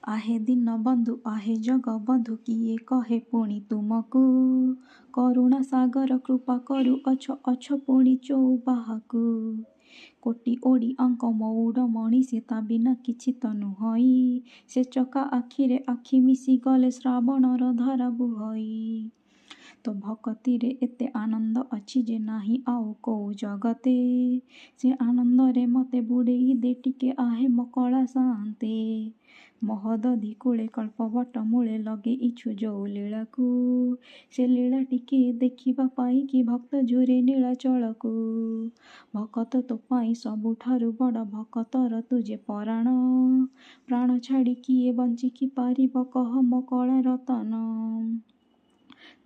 आहे दीन बंधु आहे जग बंधु किए कहे पुणी तुमको करुणा सागर कृपा करु अछ पुणी चौबाहाकु कोटि ओडी अंक मौड़ मणिषे ता बिना किछि त नुहई से चका आखिरे आखि मिसी गले श्रावणर धारा बुहई तो भक्तिरे एते आनंद अछि जे नाही आउ कोउ जगते से आनंद रे मते बुड़ेई दे टिके आहे मकला शांते महदधि कूले कल्पवट मूले लगे इछु जो लीलाकू से लीला टिके देखिबा पाई कि भक्त जुरे नीलाचलकू भकत तो पाई सबुठारु बड़ भकतर तुझे पराण प्राण छाड़ी किए बंची कि पारिब कह मकला रतन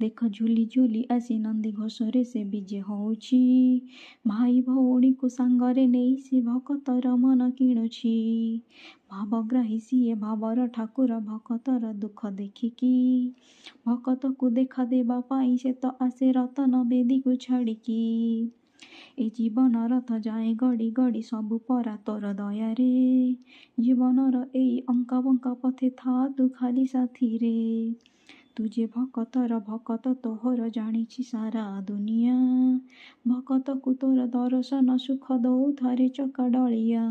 देख झुली झुली आसी नंदी घोषरे से विजे होउछि भाई भौणी को सांगरे नेई से भकतर मन किणुछि भावग्राही सिए भावर ठाकुर भकतर दुख देखिकी भकत को देखा देबा पाई से तो आसे रतन बेदी को छाड़िकी ए जीवन रथ जाए गड़ी गड़ी सबु परा तोर दयारे जीवनर एई अंका बंका पथे था तू खाली साथी रे तुझे भकतर भकत तोहर जानिछि सारा दुनिया भकत को तोर दर्शन सुख दौ थारे चका डलिया